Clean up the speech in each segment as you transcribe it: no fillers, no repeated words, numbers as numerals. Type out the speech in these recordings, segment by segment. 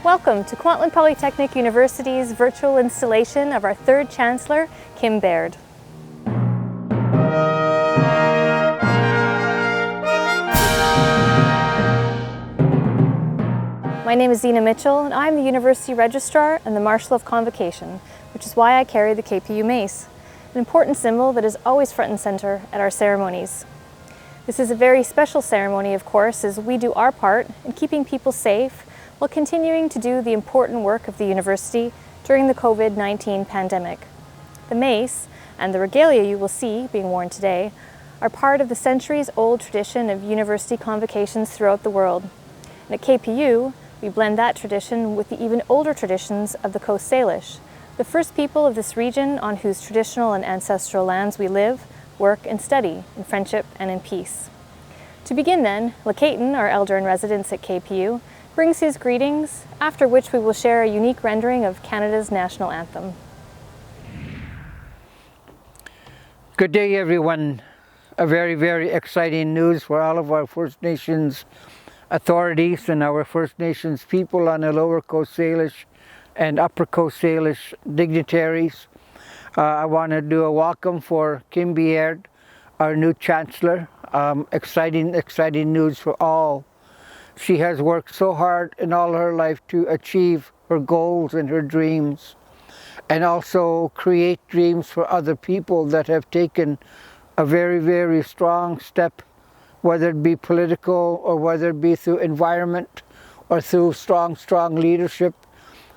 Welcome to Kwantlen Polytechnic University's virtual installation of our third Chancellor, Kim Baird. My name is Zena Mitchell and I'm the University Registrar and the Marshal of Convocation, which is why I carry the KPU mace, an important symbol that is always front and center at our ceremonies. This is a very special ceremony, of course, as we do our part in keeping people safe while continuing to do the important work of the university during the COVID-19 pandemic. The mace and the regalia you will see being worn today are part of the centuries-old tradition of university convocations throughout the world. And at KPU, we blend that tradition with the even older traditions of the Coast Salish, the first people of this region on whose traditional and ancestral lands we live, work and study in friendship and in peace. To begin then, Lakayton, our elder in residence at KPU, brings his greetings, after which we will share a unique rendering of Canada's national anthem. Good day, everyone. A very, very exciting news for all of our First Nations authorities and our First Nations people on the Lower Coast Salish and Upper Coast Salish dignitaries. I want to do a welcome for Kim Baird, our new Chancellor. Exciting news for all. She has worked so hard in all her life to achieve her goals and her dreams, and also create dreams for other people that have taken a very, very strong step, whether it be political or whether it be through environment or through strong leadership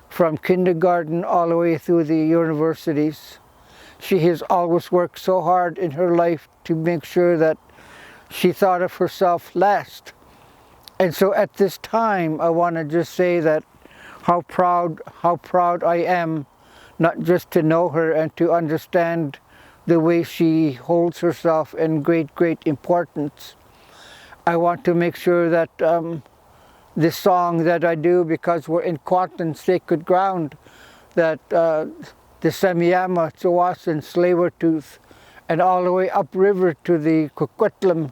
from kindergarten all the way through the universities. She has always worked so hard in her life to make sure that she thought of herself last. And so at this time, I want to just say that how proud I am, not just to know her and to understand the way she holds herself in great importance. I want to make sure that this song that I do, because we're in Kwantlen sacred ground, that the Samiyama, Tsawasan, Tsleil-Waututh, and all the way upriver to the Coquitlam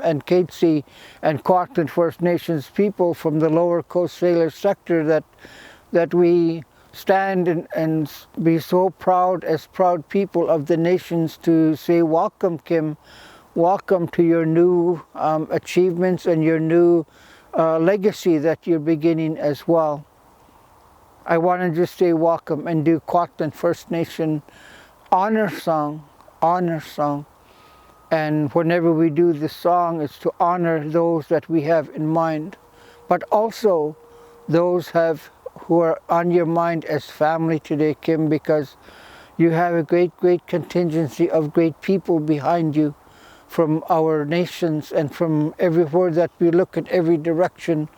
and Katesee and Kwantlen First Nations people from the Lower Coast Salish sector, that we stand and be so proud as proud people of the nations to say, welcome, Kim, welcome to your new achievements and your new legacy that you're beginning as well. I want to just say welcome and do Kwantlen First Nation honor song. And whenever we do this song, it's to honor those that we have in mind, but also those who are on your mind as family today, Kim, because you have a great contingency of great people behind you from our nations and from everywhere that we look at, every direction,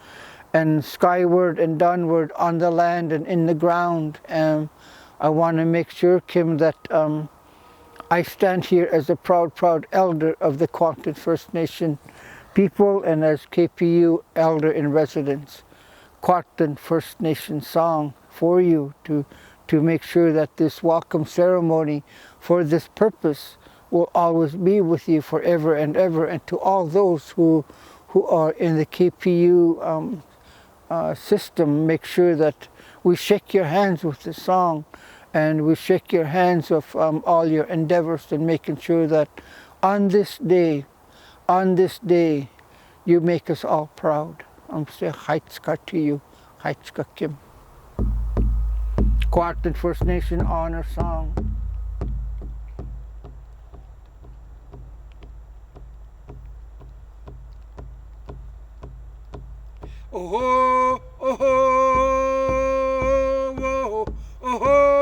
and skyward and downward, on the land and in the ground. And I want to make sure, Kim, that I stand here as a proud elder of the Kwantlen First Nation people and as KPU elder in residence. Kwantlen First Nation song for you to make sure that this welcome ceremony for this purpose will always be with you forever and ever. And to all those who are in the KPU system, make sure that we shake your hands with the song, and we shake your hands of all your endeavors in making sure that on this day, you make us all proud. Say Haitska to you, Haitska Kim. Kwantlen First Nation honor song. Oh ho, oh ho, oh ho, oh ho.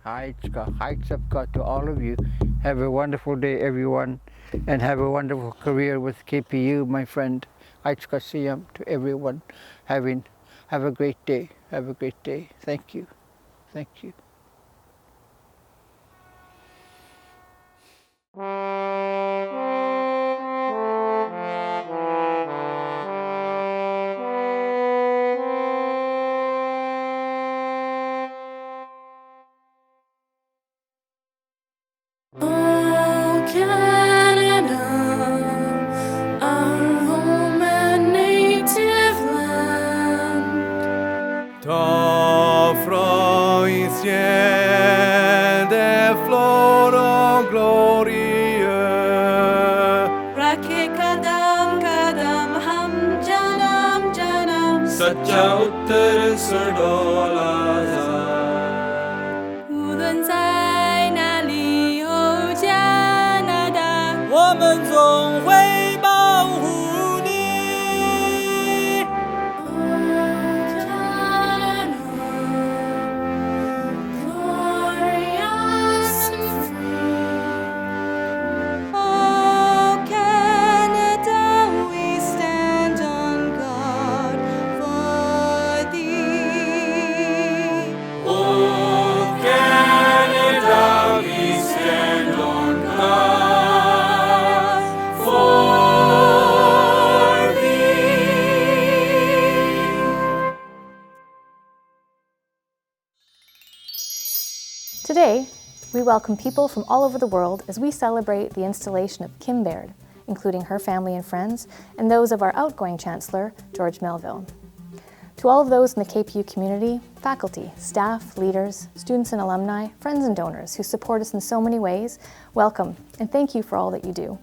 Heights of God to all of you. Have a wonderful day, everyone, and have a wonderful career with KPU, my friend. Heights Siyam to everyone. Have a great day. Have a great day. Thank you. Thank you. Ta fra i ciel de flor og glorie. Rakhe kadam kadam ham janam janam Sacha uttar surdola za. 无论在哪里哦加拿大，我们总会保护你。Oh Canada, we stand on guard for thee. Oh Canada, we stand on guard for thee. Today, we welcome people from all over the world as we celebrate the installation of Kim Baird, including her family and friends, and those of our outgoing Chancellor, George Melville. To all of those in the KPU community, faculty, staff, leaders, students and alumni, friends and donors who support us in so many ways, welcome and thank you for all that you do.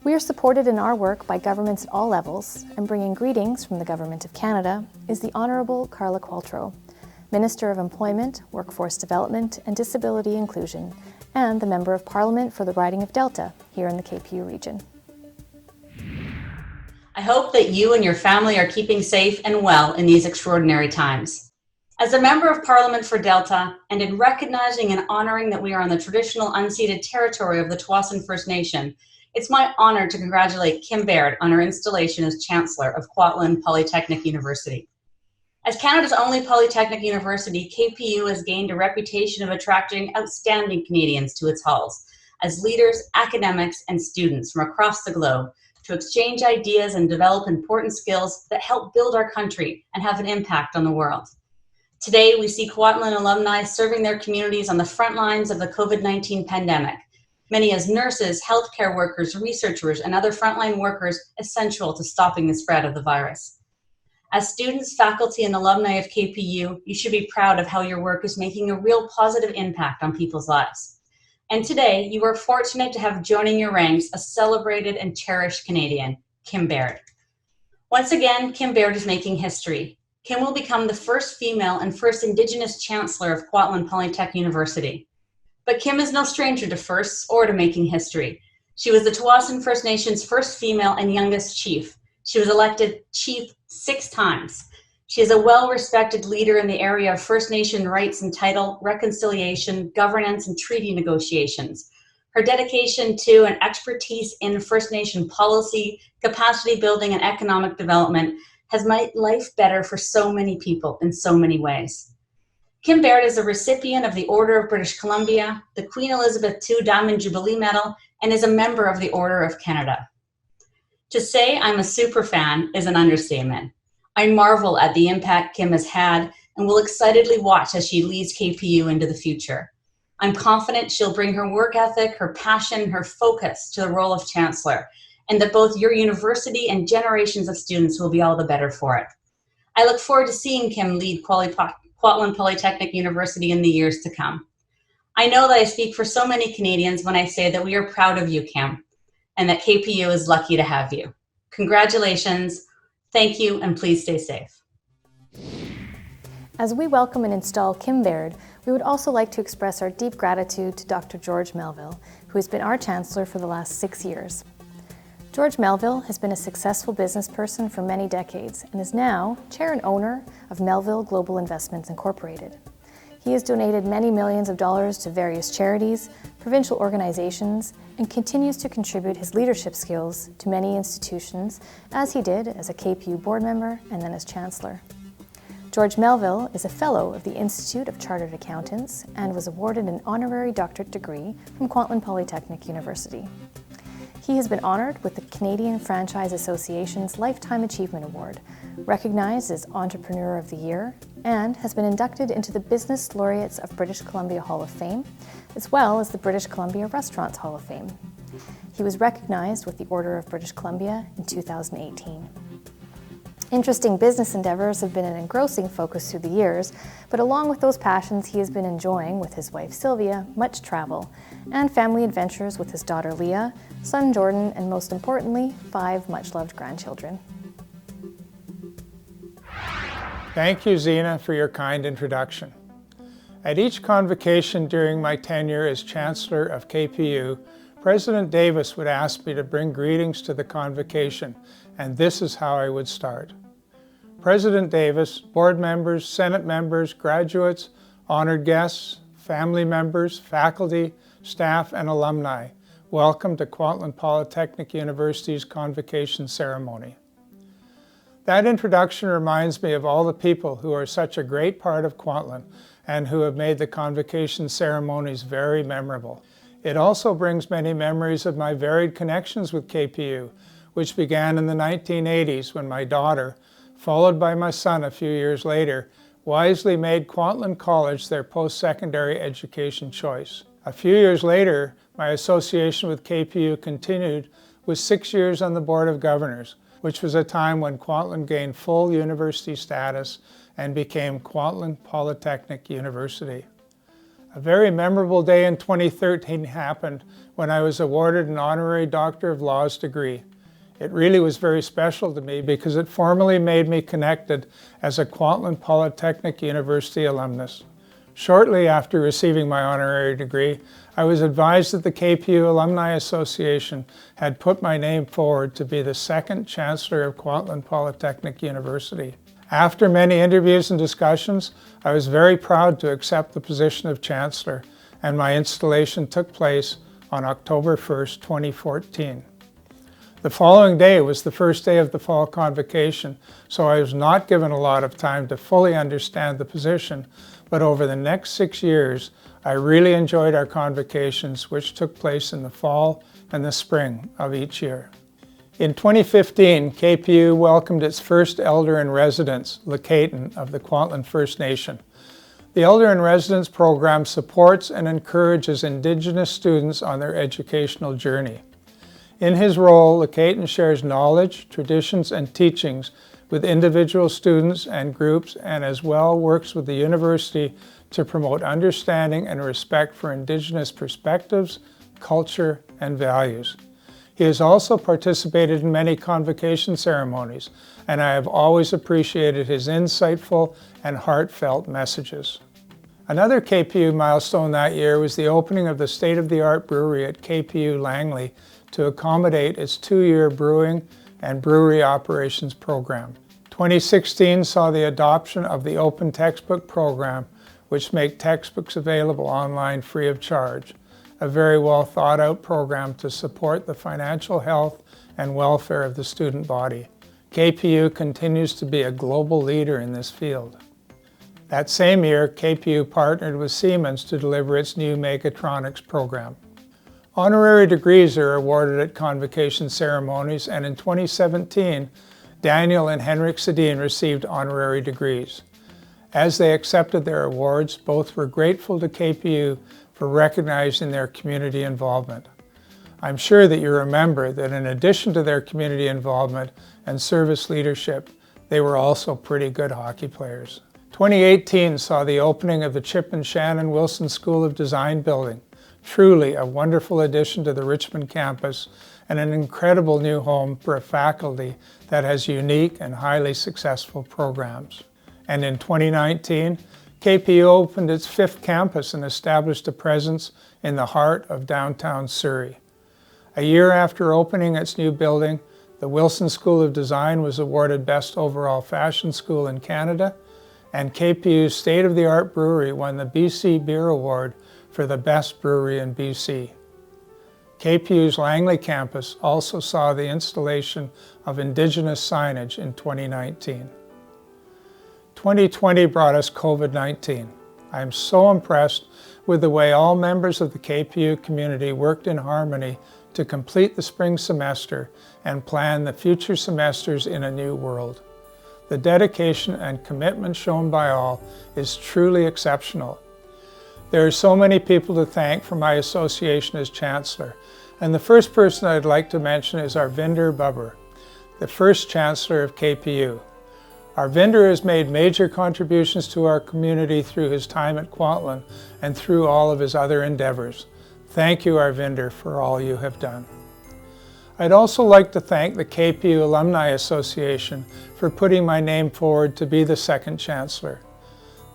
We are supported in our work by governments at all levels, and bringing greetings from the Government of Canada is the Honourable Carla Qualtrough, Minister of Employment, Workforce Development and Disability Inclusion, and the Member of Parliament for the riding of Delta here in the KPU region. I hope that you and your family are keeping safe and well in these extraordinary times. As a Member of Parliament for Delta, and in recognizing and honoring that we are on the traditional unceded territory of the Tsawwassen First Nation, it's my honor to congratulate Kim Baird on her installation as Chancellor of Kwantlen Polytechnic University. As Canada's only polytechnic university, KPU has gained a reputation of attracting outstanding Canadians to its halls as leaders, academics, and students from across the globe to exchange ideas and develop important skills that help build our country and have an impact on the world. Today, we see Kwantlen alumni serving their communities on the front lines of the COVID-19 pandemic, many as nurses, healthcare workers, researchers, and other frontline workers essential to stopping the spread of the virus. As students, faculty, and alumni of KPU, you should be proud of how your work is making a real positive impact on people's lives. And today, you are fortunate to have joining your ranks a celebrated and cherished Canadian, Kim Baird. Once again, Kim Baird is making history. Kim will become the first female and first Indigenous Chancellor of Kwantlen Polytechnic University. But Kim is no stranger to firsts or to making history. She was the Tsawwassen First Nation's first female and youngest chief. She was elected chief 6 times. She is a well-respected leader in the area of First Nation rights and title, reconciliation, governance, and treaty negotiations. Her dedication to and expertise in First Nation policy, capacity building, and economic development has made life better for so many people in so many ways. Kim Baird is a recipient of the Order of British Columbia, the Queen Elizabeth II Diamond Jubilee Medal, and is a member of the Order of Canada. To say I'm a super fan is an understatement. I marvel at the impact Kim has had and will excitedly watch as she leads KPU into the future. I'm confident she'll bring her work ethic, her passion, her focus to the role of Chancellor, and that both your university and generations of students will be all the better for it. I look forward to seeing Kim lead Kwantlen Polytechnic University in the years to come. I know that I speak for so many Canadians when I say that we are proud of you, Kim, and that KPU is lucky to have you. Congratulations, thank you, and please stay safe. As we welcome and install Kim Baird, we would also like to express our deep gratitude to Dr. George Melville, who has been our Chancellor for the last 6 years. George Melville has been a successful business person for many decades and is now chair and owner of Melville Global Investments Incorporated. He has donated many millions of dollars to various charities, provincial organizations, and continues to contribute his leadership skills to many institutions, as he did as a KPU board member and then as Chancellor. George Melville is a Fellow of the Institute of Chartered Accountants and was awarded an honorary doctorate degree from Kwantlen Polytechnic University. He has been honored with the Canadian Franchise Association's Lifetime Achievement Award, recognized as Entrepreneur of the Year, and has been inducted into the Business Laureates of British Columbia Hall of Fame, as well as the British Columbia Restaurants Hall of Fame. He was recognized with the Order of British Columbia in 2018. Interesting business endeavors have been an engrossing focus through the years, but along with those passions, he has been enjoying, with his wife Sylvia, much travel and family adventures with his daughter Leah, son Jordan, and most importantly, 5 much-loved grandchildren. Thank you, Zena, for your kind introduction. At each convocation during my tenure as Chancellor of KPU, President Davis would ask me to bring greetings to the convocation, and this is how I would start. President Davis, board members, Senate members, graduates, honored guests, family members, faculty, staff, and alumni, welcome to Kwantlen Polytechnic University's convocation ceremony. That introduction reminds me of all the people who are such a great part of Kwantlen and who have made the convocation ceremonies very memorable. It also brings many memories of my varied connections with KPU, which began in the 1980s when my daughter, followed by my son a few years later, wisely made Kwantlen College their post-secondary education choice. A few years later, my association with KPU continued with 6 years on the Board of Governors, which was a time when Kwantlen gained full university status and became Kwantlen Polytechnic University. A very memorable day in 2013 happened when I was awarded an honorary Doctor of Laws degree. It really was very special to me because it formally made me connected as a Kwantlen Polytechnic University alumnus. Shortly after receiving my honorary degree, I was advised that the KPU Alumni Association had put my name forward to be the second Chancellor of Kwantlen Polytechnic University. After many interviews and discussions, I was very proud to accept the position of Chancellor, and my installation took place on October 1st, 2014. The following day was the first day of the fall convocation, so I was not given a lot of time to fully understand the position, but over the next 6 years, I really enjoyed our convocations, which took place in the fall and the spring of each year. In 2015, KPU welcomed its first Elder in Residence, Lakaten, of the Kwantlen First Nation. The Elder in Residence program supports and encourages Indigenous students on their educational journey. In his role, Lakaten shares knowledge, traditions, and teachings with individual students and groups, and as well works with the university to promote understanding and respect for Indigenous perspectives, culture, and values. He has also participated in many convocation ceremonies, and I have always appreciated his insightful and heartfelt messages. Another KPU milestone that year was the opening of the state-of-the-art brewery at KPU Langley to accommodate its 2-year brewing and brewery operations program. 2016 saw the adoption of the Open Textbook Program, which make textbooks available online free of charge. A very well thought out program to support the financial health and welfare of the student body. KPU continues to be a global leader in this field. That same year, KPU partnered with Siemens to deliver its new Mechatronics program. Honorary degrees are awarded at convocation ceremonies, and in 2017, Daniel and Henrik Sedin received honorary degrees. As they accepted their awards, both were grateful to KPU for recognizing their community involvement. I'm sure that you remember that in addition to their community involvement and service leadership, they were also pretty good hockey players. 2018 saw the opening of the Chip and Shannon Wilson School of Design building, truly a wonderful addition to the Richmond campus and an incredible new home for a faculty that has unique and highly successful programs. And in 2019, KPU opened its 5th campus and established a presence in the heart of downtown Surrey. A year after opening its new building, the Wilson School of Design was awarded Best Overall Fashion School in Canada, and KPU's state-of-the-art brewery won the BC Beer Award for the best brewery in BC. KPU's Langley campus also saw the installation of Indigenous signage in 2019. 2020 brought us COVID-19. I am so impressed with the way all members of the KPU community worked in harmony to complete the spring semester and plan the future semesters in a new world. The dedication and commitment shown by all is truly exceptional. There are so many people to thank for my association as Chancellor, and the first person I'd like to mention is Arvinder Bubber, the first Chancellor of KPU. Arvinder has made major contributions to our community through his time at Kwantlen and through all of his other endeavors. Thank you, Arvinder, for all you have done. I'd also like to thank the KPU Alumni Association for putting my name forward to be the second Chancellor.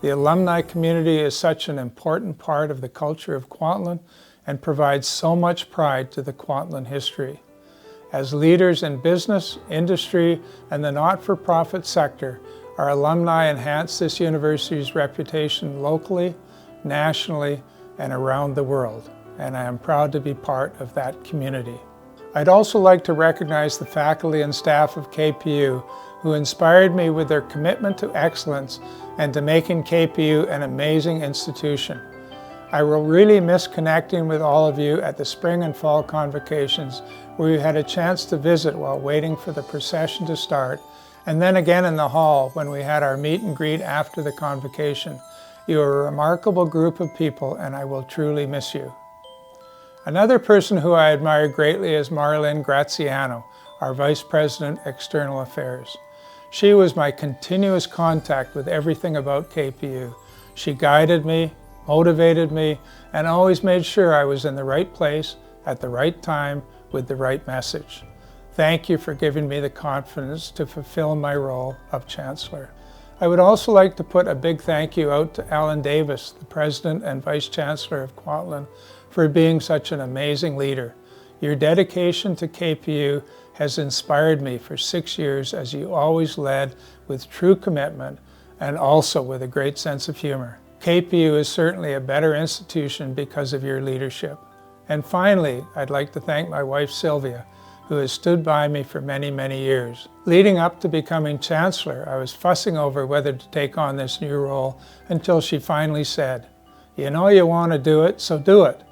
The alumni community is such an important part of the culture of Kwantlen and provides so much pride to the Kwantlen history. As leaders in business, industry, and the not-for-profit sector, our alumni enhance this university's reputation locally, nationally, and around the world, and I am proud to be part of that community. I'd also like to recognize the faculty and staff of KPU who inspired me with their commitment to excellence and to making KPU an amazing institution. I will really miss connecting with all of you at the spring and fall convocations where we had a chance to visit while waiting for the procession to start, and then again in the hall when we had our meet and greet after the convocation. You are a remarkable group of people and I will truly miss you. Another person who I admire greatly is Marlene Graziano, our Vice President, External Affairs. She was my continuous contact with everything about KPU. She guided me, motivated me, and always made sure I was in the right place at the right time with the right message. Thank you for giving me the confidence to fulfill my role of Chancellor. I would also like to put a big thank you out to Alan Davis, the President and Vice Chancellor of Kwantlen, for being such an amazing leader. Your dedication to KPU has inspired me for 6 years as you always led with true commitment and also with a great sense of humor. KPU is certainly a better institution because of your leadership. And finally, I'd like to thank my wife Sylvia, who has stood by me for many, many years. Leading up to becoming Chancellor, I was fussing over whether to take on this new role until she finally said, "You know you want to do it, so do it."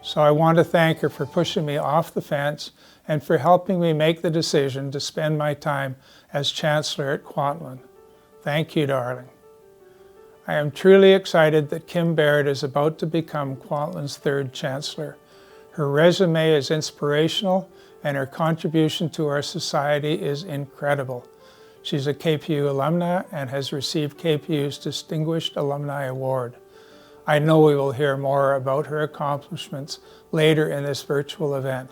So I want to thank her for pushing me off the fence and for helping me make the decision to spend my time as Chancellor at Kwantlen. Thank you, darling. I am truly excited that Kim Baird is about to become Kwantlen's third Chancellor. Her resume is inspirational and her contribution to our society is incredible. She's a KPU alumna and has received KPU's Distinguished Alumni Award. I know we will hear more about her accomplishments later in this virtual event.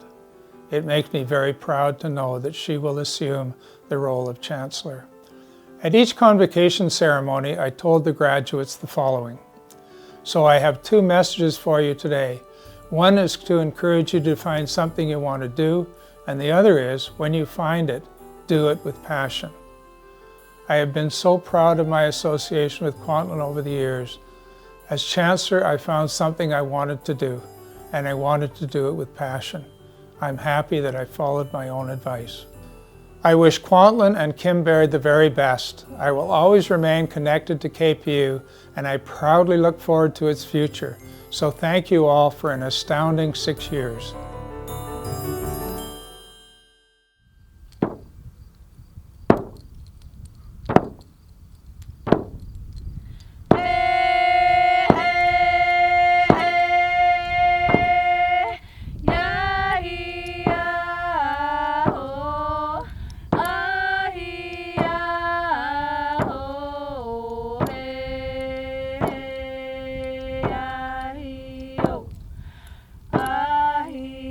It makes me very proud to know that she will assume the role of Chancellor. At each convocation ceremony, I told the graduates the following. So I have two messages for you today. One is to encourage you to find something you want to do, and the other is, when you find it, do it with passion. I have been so proud of my association with Kwantlen over the years. As Chancellor, I found something I wanted to do, and I wanted to do it with passion. I'm happy that I followed my own advice. I wish Kwantlen and Kim Baird the very best. I will always remain connected to KPU, and I proudly look forward to its future. So thank you all for an astounding 6 years. Ahi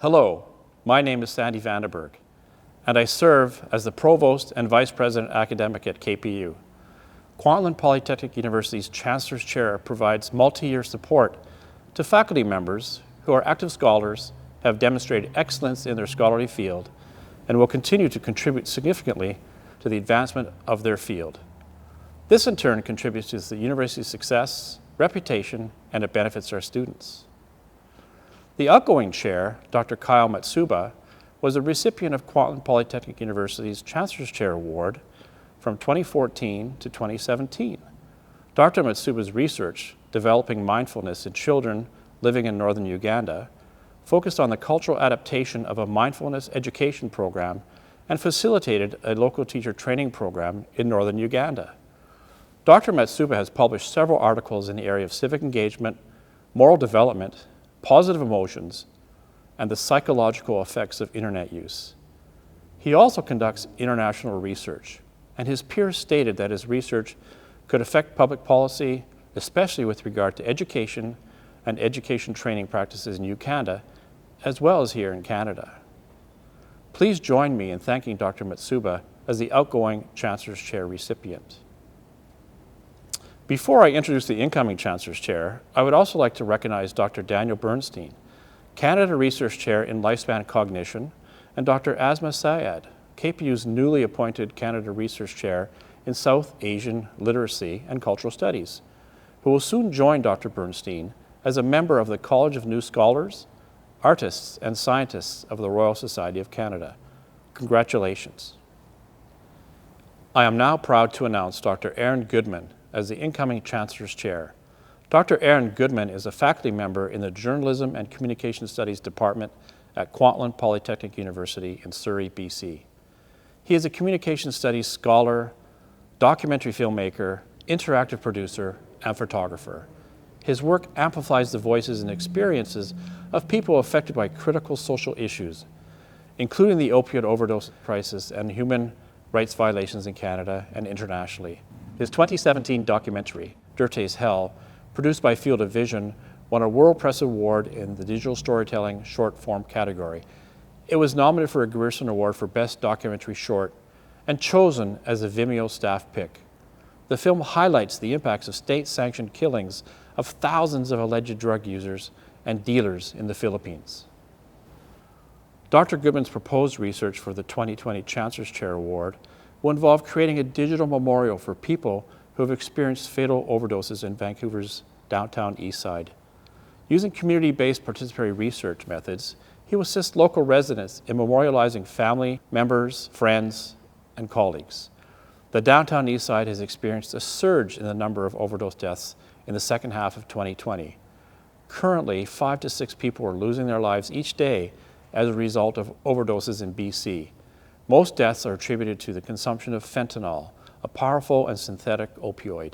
Hello, my name is Sandy Vandenberg, and I serve as the Provost and Vice President Academic at KPU. Kwantlen Polytechnic University's Chancellor's Chair provides multi-year support to faculty members who are active scholars, have demonstrated excellence in their scholarly field, and will continue to contribute significantly to the advancement of their field. This in turn contributes to the university's success, reputation, and it benefits our students. The outgoing chair, Dr. Kyle Matsuba, was a recipient of Kwantlen Polytechnic University's Chancellor's Chair Award from 2014 to 2017. Dr. Matsuba's research, developing mindfulness in children living in northern Uganda, focused on the cultural adaptation of a mindfulness education program and facilitated a local teacher training program in northern Uganda. Dr. Matsuba has published several articles in the area of civic engagement, moral development, positive emotions, and the psychological effects of internet use. He also conducts international research, and his peers stated that his research could affect public policy, especially with regard to education and education training practices in Uganda, as well as here in Canada. Please join me in thanking Dr. Matsuba as the outgoing Chancellor's Chair recipient. Before I introduce the incoming Chancellor's Chair, I would also like to recognize Dr. Daniel Bernstein, Canada Research Chair in Lifespan Cognition, and Dr. Asma Syed, KPU's newly appointed Canada Research Chair in South Asian Literacy and Cultural Studies, who will soon join Dr. Bernstein as a member of the College of New Scholars, Artists, and Scientists of the Royal Society of Canada. Congratulations. I am now proud to announce Dr. Aaron Goodman as the incoming Chancellor's Chair. Dr. Aaron Goodman is a faculty member in the Journalism and Communication Studies Department at Kwantlen Polytechnic University in Surrey, BC. He is a communication studies scholar, documentary filmmaker, interactive producer, and photographer. His work amplifies the voices and experiences of people affected by critical social issues, including the opioid overdose crisis and human rights violations in Canada and internationally. His 2017 documentary, Dirte's Hell, produced by Field of Vision, won a World Press Award in the Digital Storytelling Short Form category. It was nominated for a Grierson Award for Best Documentary Short and chosen as a Vimeo staff pick. The film highlights the impacts of state-sanctioned killings of thousands of alleged drug users and dealers in the Philippines. Dr. Goodman's proposed research for the 2020 Chancellor's Chair Award will involve creating a digital memorial for people who have experienced fatal overdoses in Vancouver's downtown east side. Using community-based participatory research methods, he will assist local residents in memorializing family members, friends, and colleagues. The downtown east side has experienced a surge in the number of overdose deaths in the second half of 2020. Currently, 5 to 6 people are losing their lives each day as a result of overdoses in BC. Most deaths are attributed to the consumption of fentanyl, a powerful and synthetic opioid.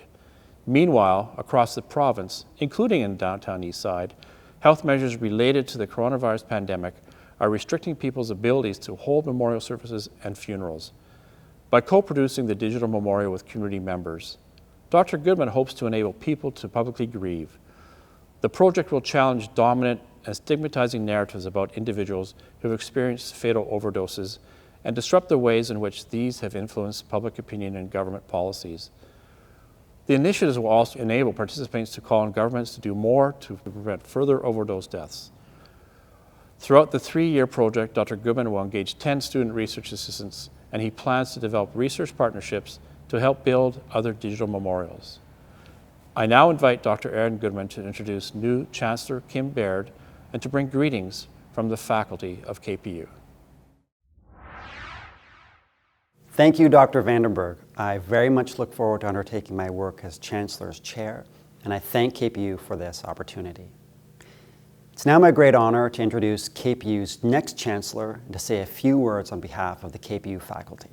Meanwhile, across the province, including in downtown east side, health measures related to the coronavirus pandemic are restricting people's abilities to hold memorial services and funerals. By co-producing the digital memorial with community members, Dr. Goodman hopes to enable people to publicly grieve. The project will challenge dominant and stigmatizing narratives about individuals who have experienced fatal overdoses and disrupt the ways in which these have influenced public opinion and government policies. The initiatives will also enable participants to call on governments to do more to prevent further overdose deaths. Throughout the 3-year project, Dr. Goodman will engage 10 student research assistants, and he plans to develop research partnerships to help build other digital memorials. I now invite Dr. Aaron Goodman to introduce new Chancellor Kim Baird and to bring greetings from the faculty of KPU. Thank you, Dr. Vandenberg. I very much look forward to undertaking my work as Chancellor's Chair, and I thank KPU for this opportunity. It's now my great honor to introduce KPU's next Chancellor and to say a few words on behalf of the KPU faculty.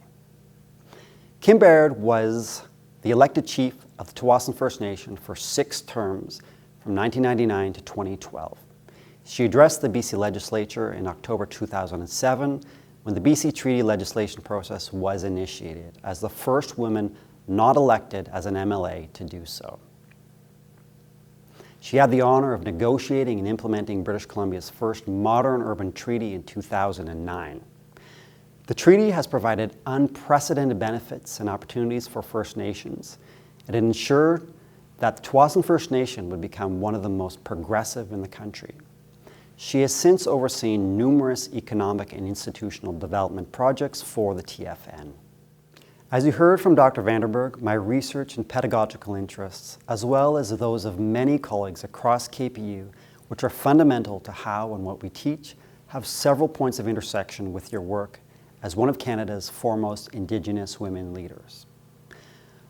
Kim Baird was the elected chief of the Tsawwassen First Nation for 6 terms from 1999 to 2012. She addressed the BC Legislature in October 2007 when the BC Treaty legislation process was initiated as the first woman not elected as an MLA to do so. She had the honor of negotiating and implementing British Columbia's first modern urban treaty in 2009. The treaty has provided unprecedented benefits and opportunities for First Nations, and it ensured that the Tsawwassen First Nation would become one of the most progressive in the country. She has since overseen numerous economic and institutional development projects for the TFN. As you heard from Dr. Vandenberg, my research and pedagogical interests, as well as those of many colleagues across KPU, which are fundamental to how and what we teach, have several points of intersection with your work as one of Canada's foremost Indigenous women leaders.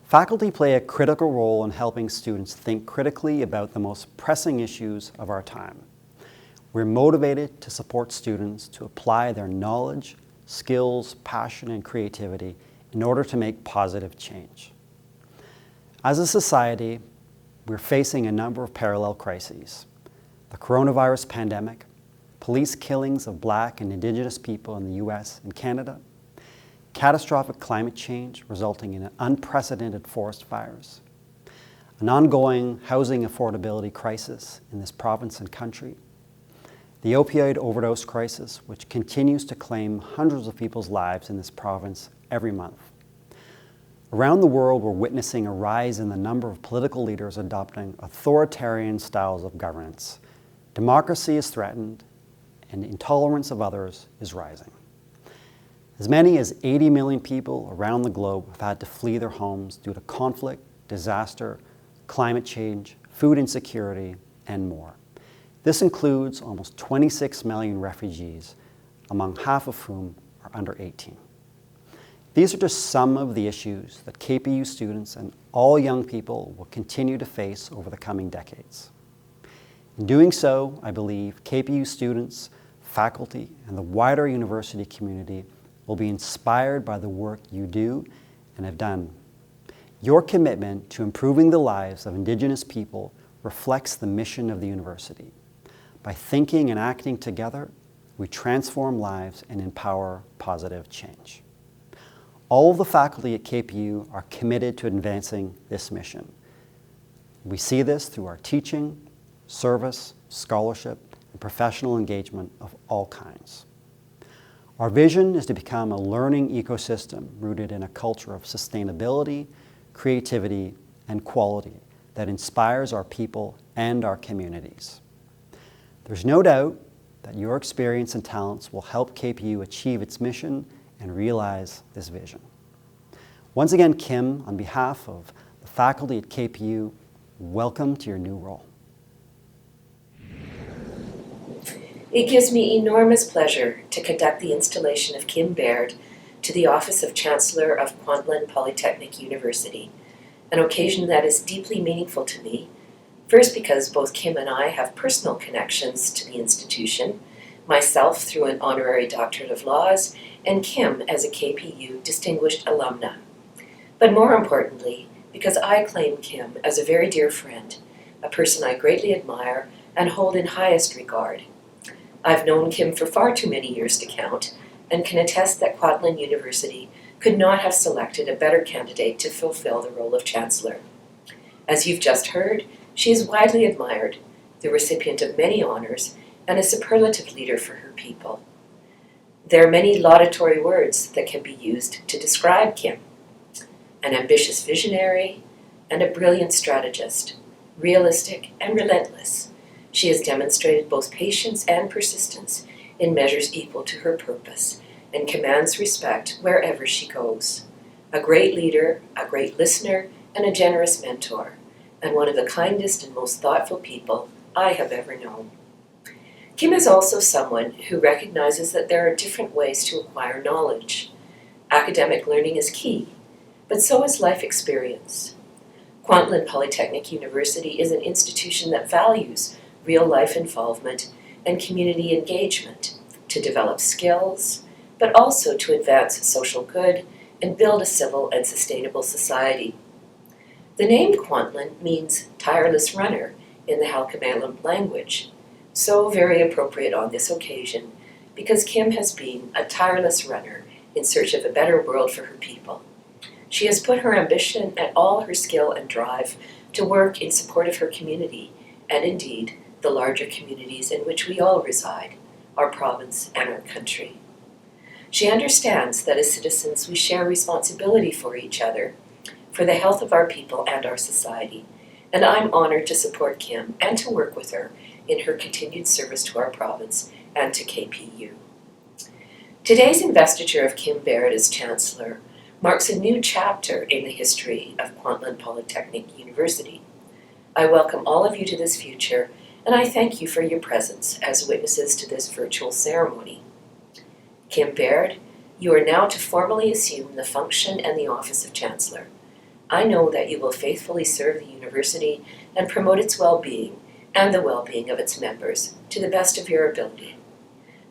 Faculty play a critical role in helping students think critically about the most pressing issues of our time. We're motivated to support students to apply their knowledge, skills, passion, and creativity in order to make positive change. As a society, we're facing a number of parallel crises: the coronavirus pandemic, police killings of Black and Indigenous people in the US and Canada, catastrophic climate change resulting in unprecedented forest fires, an ongoing housing affordability crisis in this province and country, the opioid overdose crisis, which continues to claim hundreds of people's lives in this province every month. Around the world, we're witnessing a rise in the number of political leaders adopting authoritarian styles of governance. Democracy is threatened, and intolerance of others is rising. As many as 80 million people around the globe have had to flee their homes due to conflict, disaster, climate change, food insecurity, and more. This includes almost 26 million refugees, among half of whom are under 18. These are just some of the issues that KPU students and all young people will continue to face over the coming decades. In doing so, I believe KPU students, faculty, and the wider university community will be inspired by the work you do and have done. Your commitment to improving the lives of Indigenous people reflects the mission of the university. By thinking and acting together, we transform lives and empower positive change. All of the faculty at KPU are committed to advancing this mission. We see this through our teaching, service, scholarship, and professional engagement of all kinds. Our vision is to become a learning ecosystem rooted in a culture of sustainability, creativity, and quality that inspires our people and our communities. There's no doubt that your experience and talents will help KPU achieve its mission and realize this vision. Once again, Kim, on behalf of the faculty at KPU, welcome to your new role. It gives me enormous pleasure to conduct the installation of Kim Baird to the office of Chancellor of Kwantlen Polytechnic University, an occasion that is deeply meaningful to me, first because both Kim and I have personal connections to the institution, myself through an honorary doctorate of laws, and Kim as a KPU distinguished alumna. But more importantly, because I claim Kim as a very dear friend, a person I greatly admire and hold in highest regard. I've known Kim for far too many years to count, and can attest that Kwantlen University could not have selected a better candidate to fulfill the role of Chancellor. As you've just heard, she is widely admired, the recipient of many honors, and a superlative leader for her people. There are many laudatory words that can be used to describe Kim: an ambitious visionary and a brilliant strategist, realistic and relentless. She has demonstrated both patience and persistence in measures equal to her purpose, and commands respect wherever she goes. A great leader, a great listener, and a generous mentor, and one of the kindest and most thoughtful people I have ever known. Kim is also someone who recognizes that there are different ways to acquire knowledge. Academic learning is key, but so is life experience. Kwantlen Polytechnic University is an institution that values real-life involvement and community engagement to develop skills, but also to advance social good and build a civil and sustainable society. The name Kwantlen means tireless runner in the Halkomelem language, so very appropriate on this occasion because Kim has been a tireless runner in search of a better world for her people. She has put her ambition and all her skill and drive to work in support of her community, and indeed the larger communities in which we all reside, our province and our country. She understands that as citizens we share responsibility for each other, for the health of our people and our society, and I'm honored to support Kim and to work with her in her continued service to our province and to KPU. Today's investiture of Kim Baird as Chancellor marks a new chapter in the history of Kwantlen Polytechnic University. I welcome all of you to this future, and I thank you for your presence as witnesses to this virtual ceremony. Kim Baird, you are now to formally assume the function and the office of Chancellor. I know that you will faithfully serve the university and promote its well-being and the well-being of its members to the best of your ability.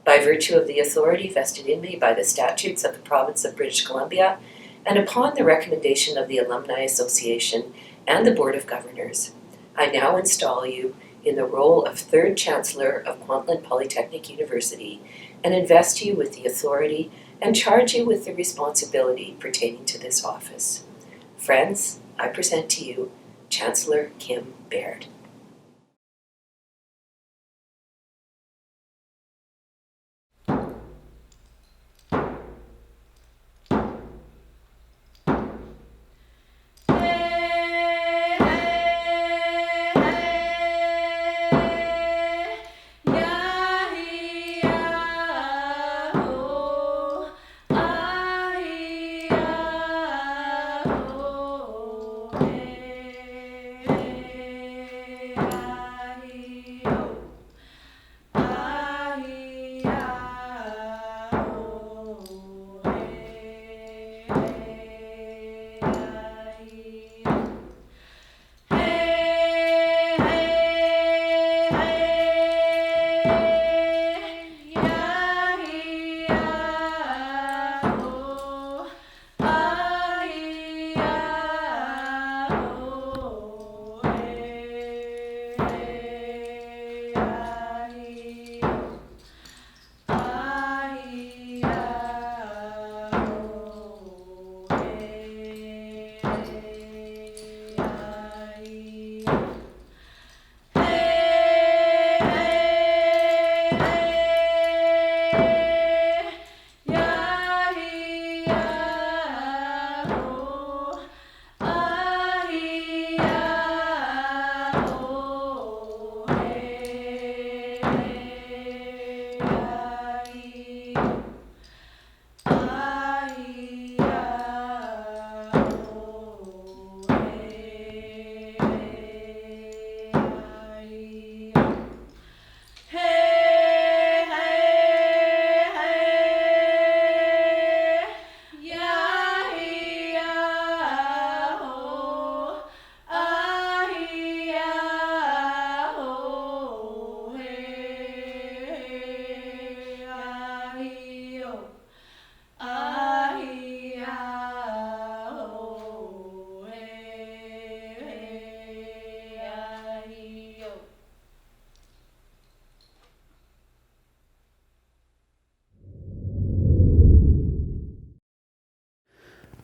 By virtue of the authority vested in me by the statutes of the province of British Columbia, and upon the recommendation of the Alumni Association and the Board of Governors, I now install you in the role of third Chancellor of Kwantlen Polytechnic University and invest you with the authority and charge you with the responsibility pertaining to this office. Friends, I present to you Chancellor Kim Baird.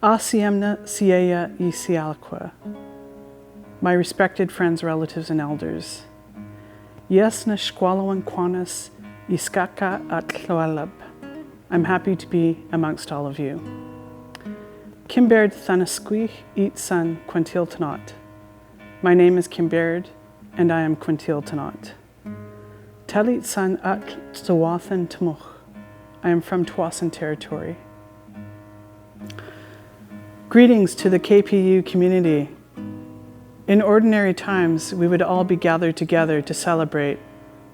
Asiemna Sieya y Sialqua. My respected friends, relatives, and elders. Yes na shqualawan quanas iskaka at Llywelyn. I'm happy to be amongst all of you. Kim Baird thanasquich eat son Quintil Tanot. My name is Kim Baird, and I am Quintil Tanot. Telit son at Tsawathan Tamuch. I am from Tsawathan territory. Greetings to the KPU community. In ordinary times, we would all be gathered together to celebrate,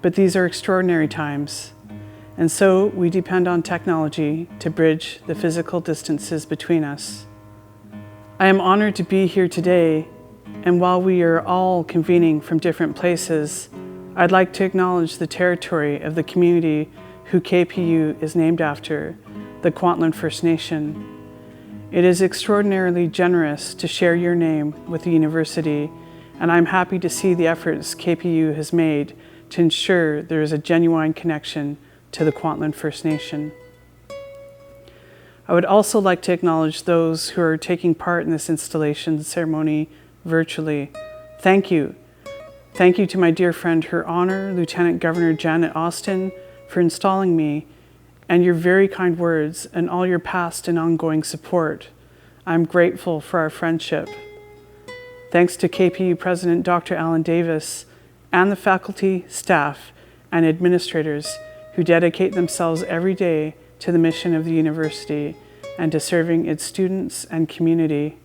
but these are extraordinary times, and so we depend on technology to bridge the physical distances between us. I am honored to be here today, and while we are all convening from different places, I'd like to acknowledge the territory of the community who KPU is named after, the Kwantlen First Nation. It is extraordinarily generous to share your name with the university, and I'm happy to see the efforts KPU has made to ensure there is a genuine connection to the Kwantlen First Nation. I would also like to acknowledge those who are taking part in this installation ceremony virtually. Thank you. Thank you to my dear friend, Her Honor, Lieutenant Governor Janet Austin, for installing me, and your very kind words and all your past and ongoing support. I'm grateful for our friendship. Thanks to KPU President Dr. Alan Davis and the faculty, staff, and administrators who dedicate themselves every day to the mission of the university and to serving its students and community.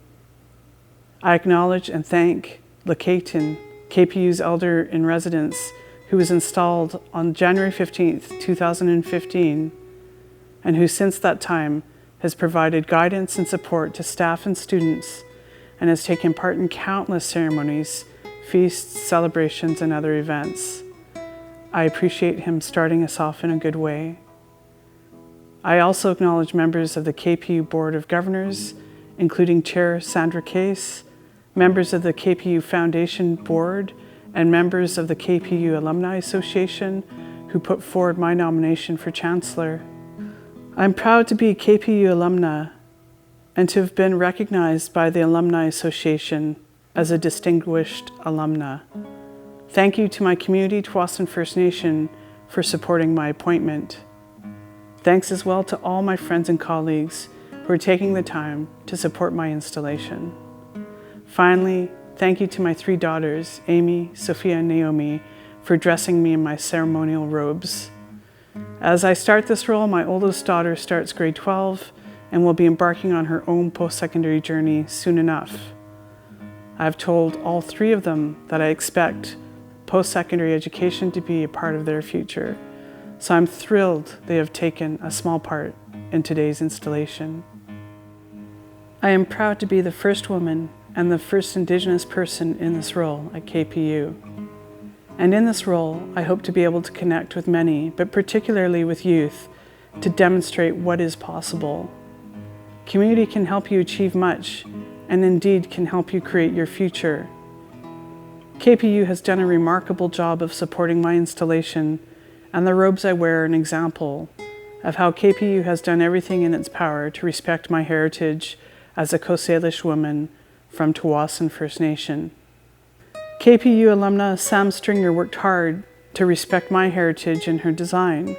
I acknowledge and thank Lakaitin, KPU's elder in residence, who was installed on January 15th, 2015, and who since that time has provided guidance and support to staff and students and has taken part in countless ceremonies, feasts, celebrations, and other events. I appreciate him starting us off in a good way. I also acknowledge members of the KPU Board of Governors, including Chair Sandra Case, members of the KPU Foundation Board, and members of the KPU Alumni Association who put forward my nomination for Chancellor. I'm proud to be a KPU alumna and to have been recognized by the Alumni Association as a distinguished alumna. Thank you to my community, Kwantlen First Nation, for supporting my appointment. Thanks as well to all my friends and colleagues who are taking the time to support my installation. Finally, thank you to my 3 daughters, Amy, Sophia, and Naomi, for dressing me in my ceremonial robes. As I start this role, my oldest daughter starts grade 12 and will be embarking on her own post-secondary journey soon enough. I've told all 3 of them that I expect post-secondary education to be a part of their future, so I'm thrilled they have taken a small part in today's installation. I am proud to be the first woman and the first Indigenous person in this role at KPU. And in this role, I hope to be able to connect with many, but particularly with youth, to demonstrate what is possible. Community can help you achieve much, and indeed can help you create your future. KPU has done a remarkable job of supporting my installation, and the robes I wear are an example of how KPU has done everything in its power to respect my heritage as a Coast Salish woman from Tsawwassen First Nation. KPU alumna Sam Stringer worked hard to respect my heritage in her design.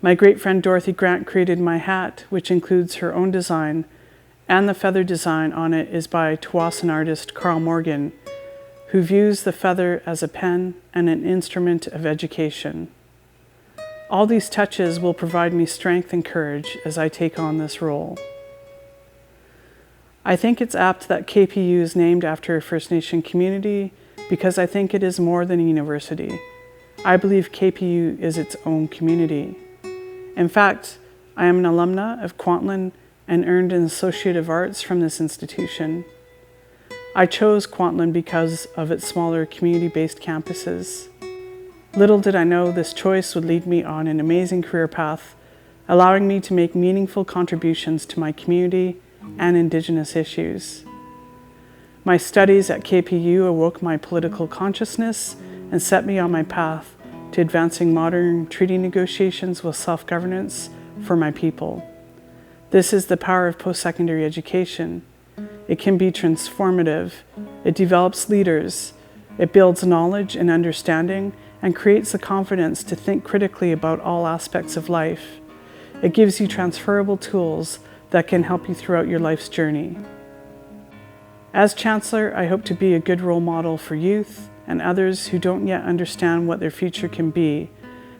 My great friend Dorothy Grant created my hat, which includes her own design, and the feather design on it is by Tsawwassen artist Carl Morgan, who views the feather as a pen and an instrument of education. All these touches will provide me strength and courage as I take on this role. I think it's apt that KPU is named after a First Nation community because I think it is more than a university. I believe KPU is its own community. In fact, I am an alumna of Kwantlen and earned an Associate of Arts from this institution. I chose Kwantlen because of its smaller community-based campuses. Little did I know this choice would lead me on an amazing career path, allowing me to make meaningful contributions to my community and Indigenous issues. My studies at KPU awoke my political consciousness and set me on my path to advancing modern treaty negotiations with self-governance for my people. This is the power of post-secondary education. It can be transformative. It develops leaders. It builds knowledge and understanding and creates the confidence to think critically about all aspects of life. It gives you transferable tools that can help you throughout your life's journey. As Chancellor, I hope to be a good role model for youth and others who don't yet understand what their future can be,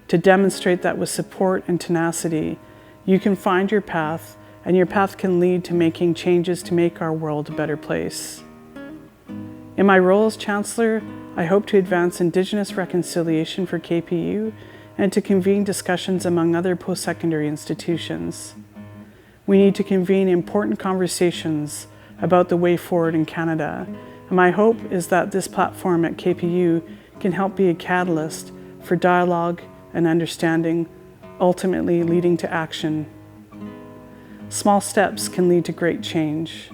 to demonstrate that with support and tenacity, you can find your path, and your path can lead to making changes to make our world a better place. In my role as Chancellor, I hope to advance Indigenous reconciliation for KPU and to convene discussions among other post-secondary institutions. We need to convene important conversations about the way forward in Canada, and my hope is that this platform at KPU can help be a catalyst for dialogue and understanding, ultimately leading to action. Small steps can lead to great change.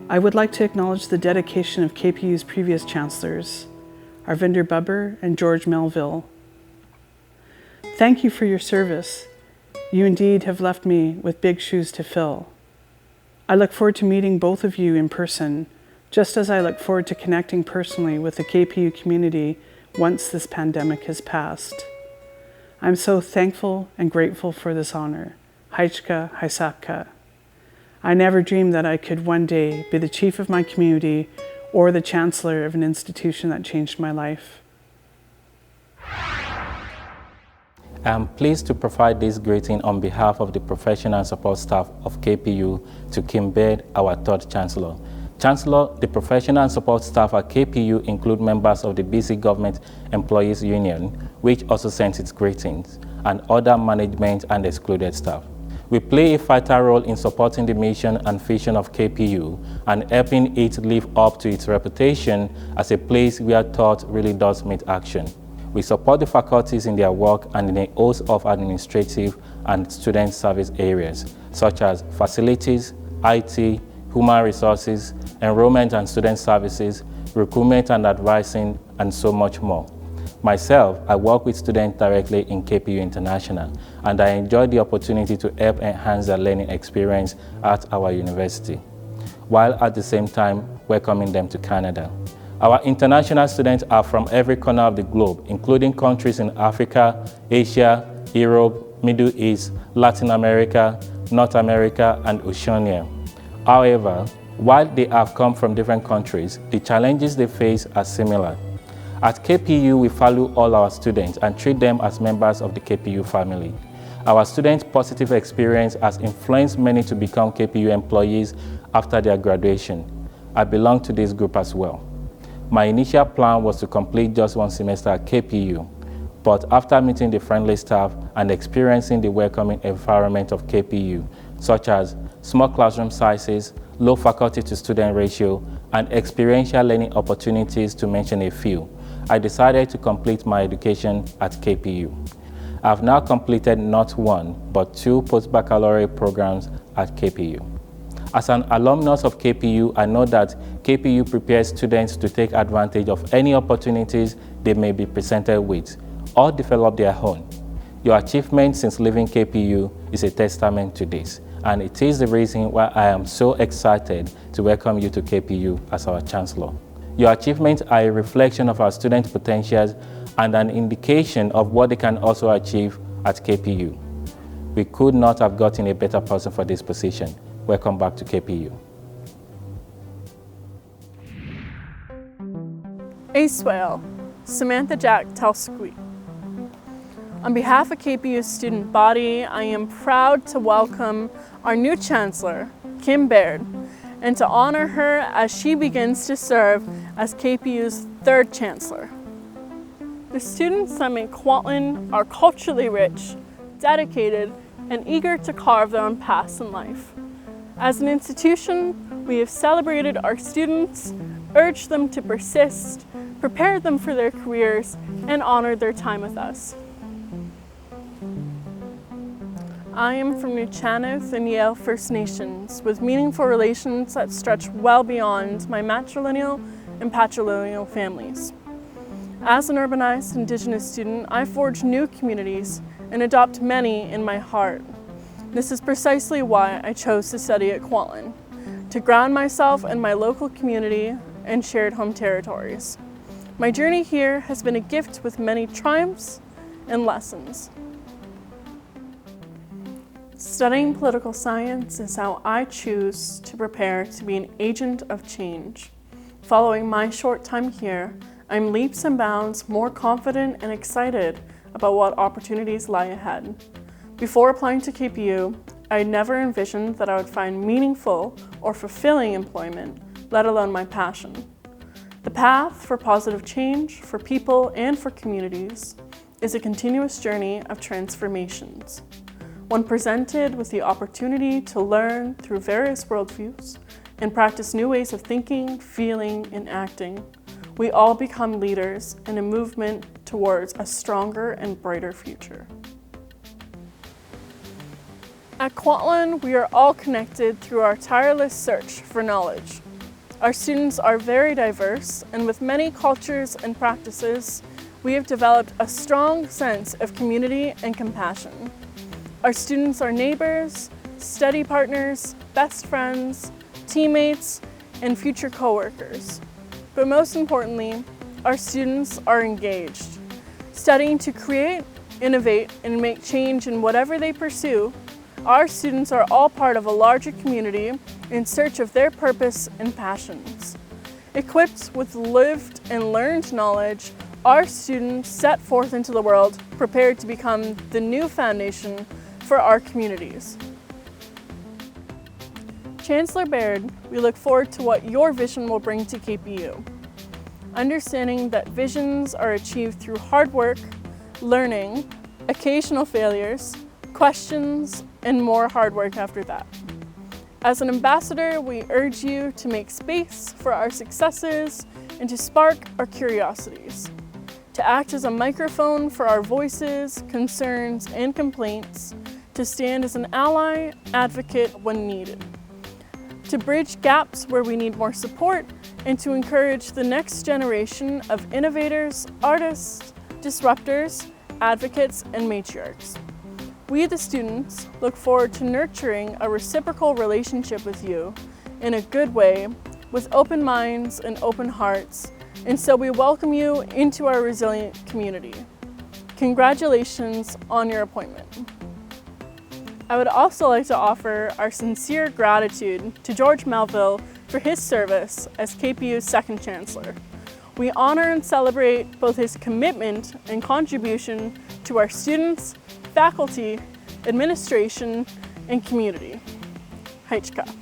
I would like to acknowledge the dedication of KPU's previous chancellors, Arvinder Bubber and George Melville. Thank you for your service. You indeed have left me with big shoes to fill. I look forward to meeting both of you in person, just as I look forward to connecting personally with the KPU community once this pandemic has passed. I'm so thankful and grateful for this honor. Haichka Haisapka. I never dreamed that I could one day be the chief of my community or the chancellor of an institution that changed my life. I'm pleased to provide this greeting on behalf of the professional and support staff of KPU to Kim Baird, our third Chancellor. Chancellor, the professional and support staff at KPU include members of the BC Government Employees Union, which also sends its greetings, and other management and excluded staff. We play a vital role in supporting the mission and vision of KPU and helping it live up to its reputation as a place where thought really does meet action. We support the faculties in their work and in a host of administrative and student service areas, such as facilities, IT, human resources, enrollment and student services, recruitment and advising, and so much more. Myself, I work with students directly in KPU International, and I enjoy the opportunity to help enhance their learning experience at our university, while at the same time welcoming them to Canada. Our international students are from every corner of the globe, including countries in Africa, Asia, Europe, Middle East, Latin America, North America, and Oceania. However, while they have come from different countries, the challenges they face are similar. At KPU, we value all our students and treat them as members of the KPU family. Our students' positive experience has influenced many to become KPU employees after their graduation. I belong to this group as well. My initial plan was to complete just one semester at KPU, but after meeting the friendly staff and experiencing the welcoming environment of KPU, such as small classroom sizes, low faculty to student ratio, and experiential learning opportunities, to mention a few, I decided to complete my education at KPU. I've now completed not one, but 2 post-baccalaureate programs at KPU. As an alumnus of KPU, I know that KPU prepares students to take advantage of any opportunities they may be presented with, or develop their own. Your achievement since leaving KPU is a testament to this, and it is the reason why I am so excited to welcome you to KPU as our Chancellor. Your achievements are a reflection of our student potentials and an indication of what they can also achieve at KPU. We could not have gotten a better person for this position. Welcome back to KPU. Acewell, Samantha Jack Telsquee. On behalf of KPU's student body, I am proud to welcome our new Chancellor, Kim Baird, and to honor her as she begins to serve as KPU's third Chancellor. The students at Kwantlen are culturally rich, dedicated, and eager to carve their own paths in life. As an institution, we have celebrated our students, urged them to persist, prepared them for their careers, and honored their time with us. I am from Nuchanoth and Yale First Nations, with meaningful relations that stretch well beyond my matrilineal and patrilineal families. As an urbanized Indigenous student, I forge new communities and adopt many in my heart. This is precisely why I chose to study at Kwantlen, to ground myself in my local community and shared home territories. My journey here has been a gift with many triumphs and lessons. Studying political science is how I choose to prepare to be an agent of change. Following my short time here, I'm leaps and bounds more confident and excited about what opportunities lie ahead. Before applying to KPU, I never envisioned that I would find meaningful or fulfilling employment, let alone my passion. The path for positive change for people and for communities is a continuous journey of transformations. One presented with the opportunity to learn through various worldviews and practice new ways of thinking, feeling, and acting, we all become leaders in a movement towards a stronger and brighter future. At Kwantlen, we are all connected through our tireless search for knowledge. Our students are very diverse, and with many cultures and practices, we have developed a strong sense of community and compassion. Our students are neighbors, study partners, best friends, teammates, and future coworkers. But most importantly, our students are engaged, studying to create, innovate, and make change in whatever they pursue. Our students are all part of a larger community in search of their purpose and passions. Equipped with lived and learned knowledge, our students set forth into the world, prepared to become the new foundation for our communities. Chancellor Baird, we look forward to what your vision will bring to KPU. Understanding that visions are achieved through hard work, learning, occasional failures, questions, and more hard work after that. As an ambassador, we urge you to make space for our successes and to spark our curiosities, to act as a microphone for our voices, concerns, and complaints, to stand as an ally, advocate when needed, to bridge gaps where we need more support, and to encourage the next generation of innovators, artists, disruptors, advocates, and matriarchs. We, the students, look forward to nurturing a reciprocal relationship with you in a good way, with open minds and open hearts, and so we welcome you into our resilient community. Congratulations on your appointment. I would also like to offer our sincere gratitude to George Melville for his service as KPU's second Chancellor. We honor and celebrate both his commitment and contribution to our students, faculty, administration, and community. Haichka.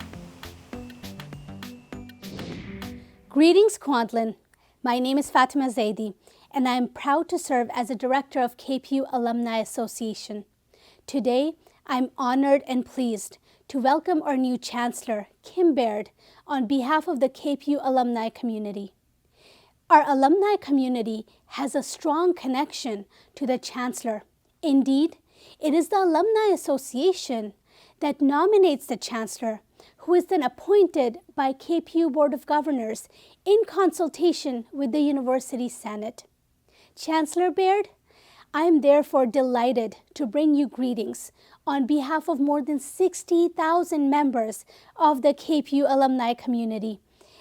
Greetings, Kwantlen. My name is Fatima Zaidi, and I am proud to serve as a director of KPU Alumni Association. Today, I'm honored and pleased to welcome our new Chancellor, Kim Baird, on behalf of the KPU alumni community. Our alumni community has a strong connection to the Chancellor. Indeed, it is the Alumni Association that nominates the Chancellor, who is then appointed by KPU Board of Governors in consultation with the University Senate. Chancellor Baird, I am therefore delighted to bring you greetings on behalf of more than 60,000 members of the KPU alumni community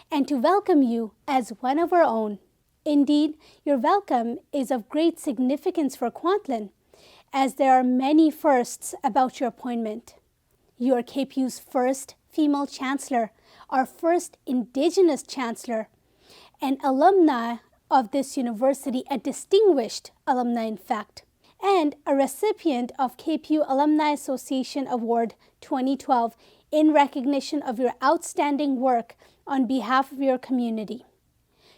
and to welcome you as one of our own. Indeed, your welcome is of great significance for Kwantlen, as there are many firsts about your appointment. You are KPU's first female chancellor, our first Indigenous chancellor, an alumni of this university, a distinguished alumni in fact, and a recipient of KPU Alumni Association Award 2012 in recognition of your outstanding work on behalf of your community.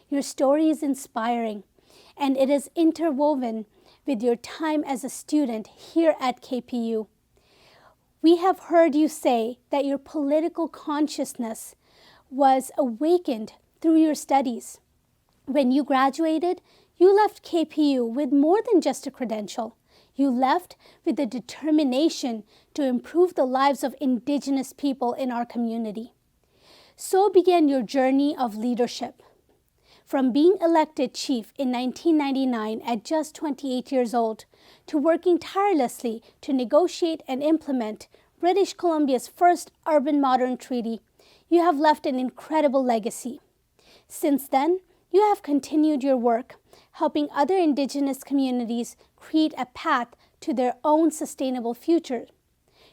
Your story is inspiring, and it is interwoven with your time as a student here at KPU. We have heard you say that your political consciousness was awakened through your studies. When you graduated, you left KPU with more than just a credential. You left with the determination to improve the lives of Indigenous people in our community. So began your journey of leadership. From being elected chief in 1999 at just 28 years old, to working tirelessly to negotiate and implement British Columbia's first urban modern treaty, you have left an incredible legacy. Since then, you have continued your work, helping other Indigenous communities create a path to their own sustainable future.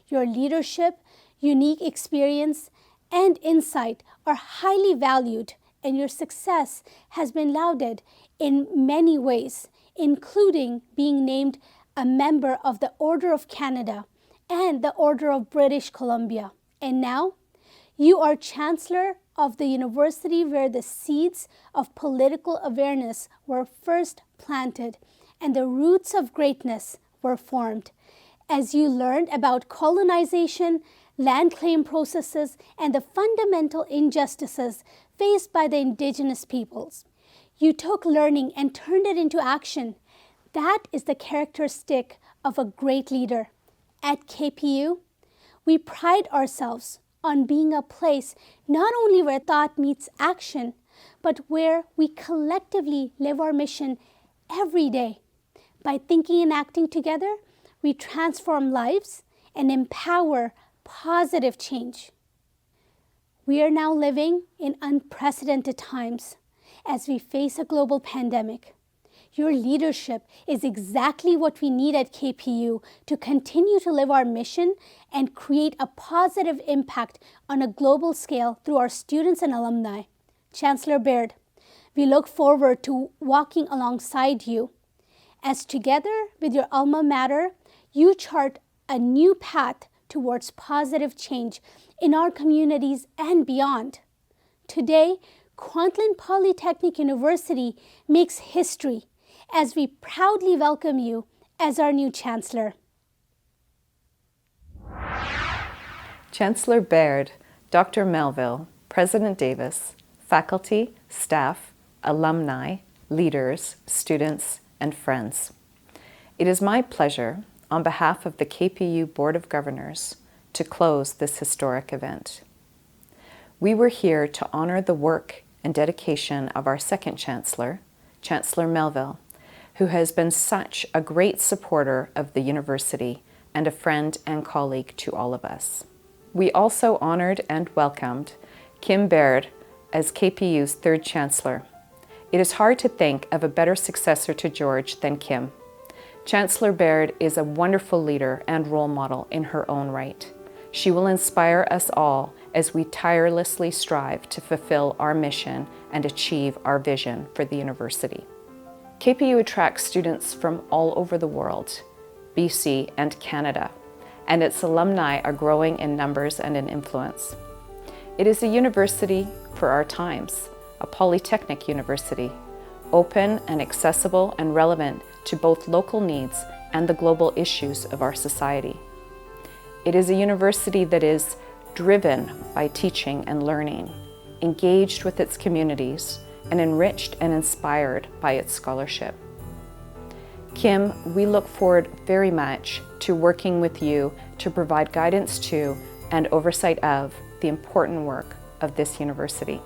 Your leadership, unique experience, and insight are highly valued, and your success has been lauded in many ways, including being named a member of the Order of Canada and the Order of British Columbia. And now, you are Chancellor of the university where the seeds of political awareness were first planted and the roots of greatness were formed. As you learned about colonization, land claim processes, and the fundamental injustices faced by the Indigenous peoples, you took learning and turned it into action. That is the characteristic of a great leader. At KPU, we pride ourselves on being a place not only where thought meets action, but where we collectively live our mission every day. By thinking and acting together, we transform lives and empower positive change. We are now living in unprecedented times as we face a global pandemic. Your leadership is exactly what we need at KPU to continue to live our mission and create a positive impact on a global scale through our students and alumni. Chancellor Baird, we look forward to walking alongside you as together with your alma mater, you chart a new path towards positive change in our communities and beyond. Today, Kwantlen Polytechnic University makes history as we proudly welcome you as our new Chancellor. Chancellor Baird, Dr. Melville, President Davis, faculty, staff, alumni, leaders, students, and friends. It is my pleasure, on behalf of the KPU Board of Governors, to close this historic event. We were here to honor the work and dedication of our second Chancellor, Chancellor Melville, who has been such a great supporter of the university and a friend and colleague to all of us. We also honored and welcomed Kim Baird as KPU's third Chancellor. It is hard to think of a better successor to George than Kim. Chancellor Baird is a wonderful leader and role model in her own right. She will inspire us all as we tirelessly strive to fulfill our mission and achieve our vision for the university. KPU attracts students from all over the world, BC and Canada, and its alumni are growing in numbers and in influence. It is a university for our times, a polytechnic university, open and accessible and relevant to both local needs and the global issues of our society. It is a university that is driven by teaching and learning, engaged with its communities, and enriched and inspired by its scholarship. Kim, we look forward very much to working with you to provide guidance to and oversight of the important work of this university.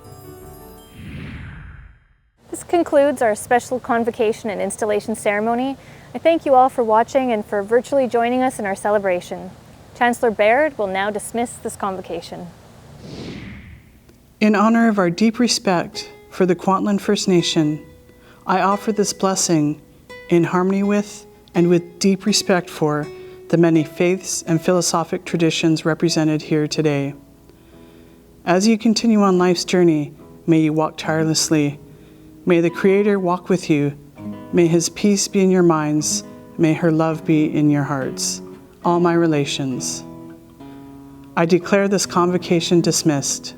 This concludes our special convocation and installation ceremony. I thank you all for watching and for virtually joining us in our celebration. Chancellor Baird will now dismiss this convocation. In honor of our deep respect for the Kwantlen First Nation, I offer this blessing in harmony with and with deep respect for the many faiths and philosophic traditions represented here today. As you continue on life's journey, may you walk tirelessly. May the Creator walk with you. May His peace be in your minds. May her love be in your hearts. All my relations. I declare this convocation dismissed.